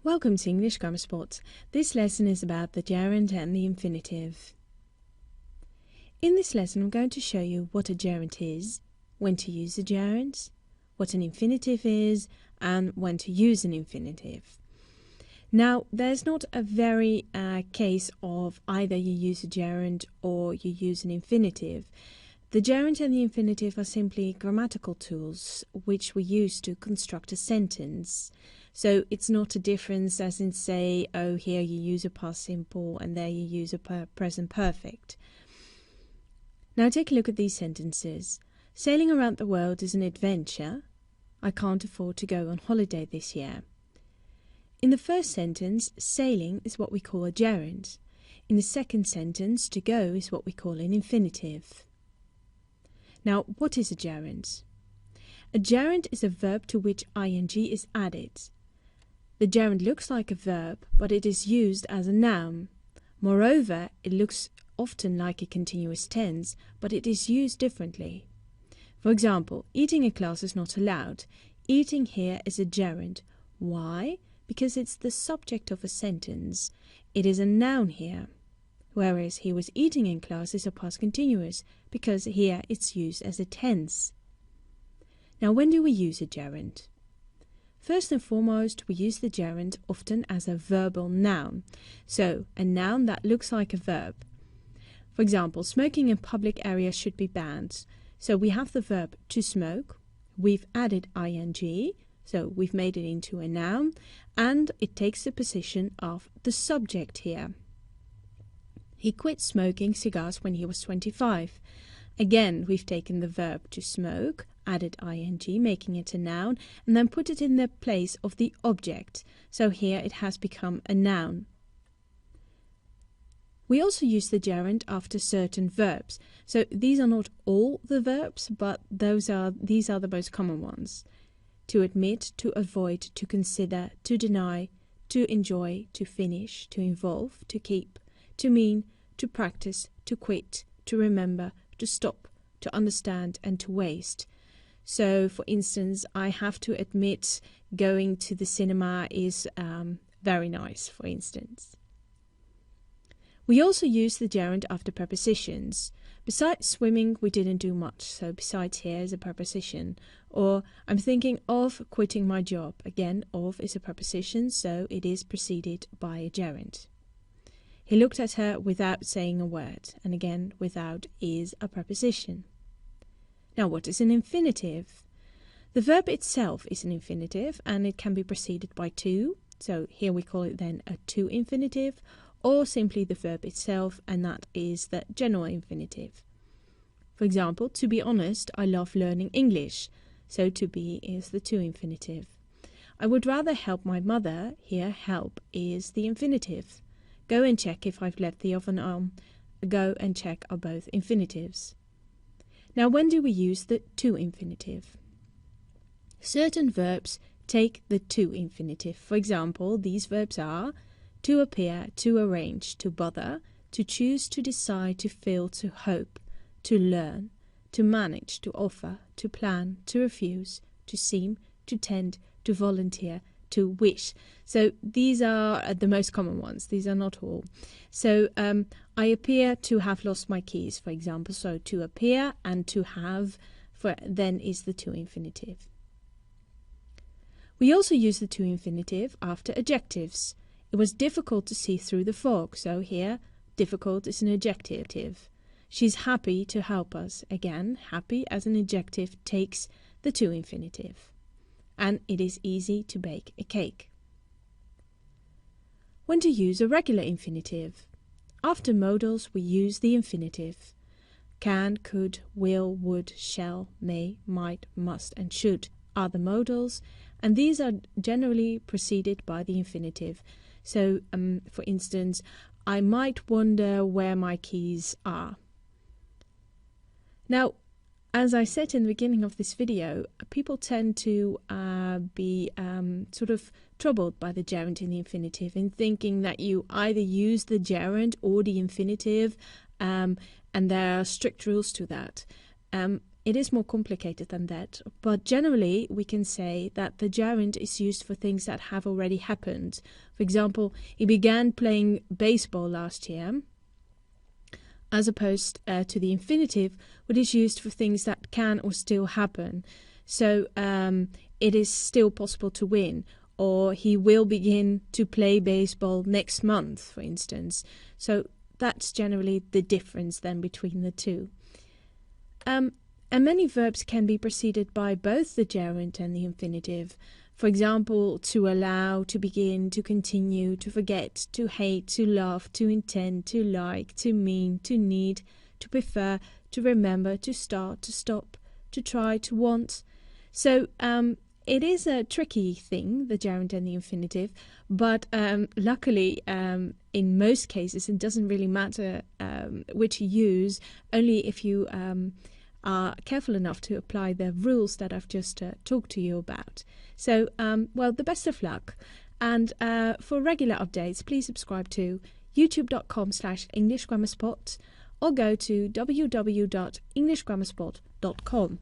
Welcome to English Grammar Spot. This lesson is about the gerund and the infinitive. In this lesson I'm going to show you what a gerund is, when to use a gerund, what an infinitive is, and when to use an infinitive. Now there's not a very case of either you use a gerund or you use an infinitive. The gerund and the infinitive are simply grammatical tools which we use to construct a sentence. So it's not a difference as in say, oh, here you use a past simple and there you use a present perfect. Now take a look at these sentences. Sailing around the world is an adventure. I can't afford to go on holiday this year. In the first sentence, sailing is what we call a gerund. In the second sentence, to go is what we call an infinitive. Now, what is a gerund? A gerund is a verb to which ing is added. The gerund looks like a verb, but it is used as a noun. Moreover, it looks often like a continuous tense, but it is used differently. For example, eating in class is not allowed. Eating here is a gerund. Why? Because it's the subject of a sentence. It is a noun here. Whereas he was eating in class is a past continuous, because here it's used as a tense. Now, when do we use a gerund? First and foremost, we use the gerund often as a verbal noun, so a noun that looks like a verb. For example, smoking in public areas should be banned. So we have the verb to smoke, we've added ing, so we've made it into a noun, and it takes the position of the subject here. He quit smoking cigars when he was 25. Again, we've taken the verb to smoke, added ing, making it a noun, and then put it in the place of the object. So here it has become a noun. We also use the gerund after certain verbs. So these are not all the verbs, but these are the most common ones. To admit, to avoid, to consider, to deny, to enjoy, to finish, to involve, to keep, to mean, to practice, to quit, to remember, to stop, to understand, and to waste. So, for instance, I have to admit going to the cinema is very nice, for instance. We also use the gerund after prepositions. Besides swimming, we didn't do much, so besides here is a preposition. Or, I'm thinking of quitting my job. Again, of is a preposition, so it is preceded by a gerund. He looked at her without saying a word, and again, without is a preposition. Now, what is an infinitive? The verb itself is an infinitive, and it can be preceded by to, so here we call it then a to infinitive, or simply the verb itself, and that is the general infinitive. For example, to be honest, I love learning English, so to be is the to infinitive. I would rather help my mother, here help is the infinitive. Go and check if I've left the oven on. Go and check are both infinitives. Now, when do we use the to infinitive? Certain verbs take the to infinitive. For example, these verbs are to appear, to arrange, to bother, to choose, to decide, to feel, to hope, to learn, to manage, to offer, to plan, to refuse, to seem, to tend, to volunteer, to wish. So these are the most common ones. These are not all. So I appear to have lost my keys, for example. So to appear and to have then is the to infinitive. We also use the to infinitive after adjectives. It was difficult to see through the fog. So here, difficult is an adjective. She's happy to help us. Again, happy as an adjective takes the to infinitive. And it is easy to bake a cake. When to use a regular infinitive? After modals, we use the infinitive. Can, could, will, would, shall, may, might, must, and should are the modals, and these are generally preceded by the infinitive. So, for instance, I might wonder where my keys are. Now, as I said in the beginning of this video, people tend to be sort of troubled by the gerund in the infinitive in thinking that you either use the gerund or the infinitive, and there are strict rules to that. it is more complicated than that, but generally we can say that the gerund is used for things that have already happened. For example, he began playing baseball last year, as opposed to the infinitive, which is used for things that can or still happen. So it is still possible to win, or he will begin to play baseball next month, for instance. So that's generally the difference then between the two. And many verbs can be preceded by both the gerund and the infinitive. For example, to allow, to begin, to continue, to forget, to hate, to love, to intend, to like, to mean, to need, to prefer, to remember, to start, to stop, to try, to want. So it is a tricky thing, the gerund and the infinitive, but luckily in most cases it doesn't really matter which you use, only if you are careful enough to apply the rules that I've just talked to you about. So, well, the best of luck. And for regular updates, please subscribe to youtube.com/EnglishGrammarSpot or go to www.englishgrammarspot.com.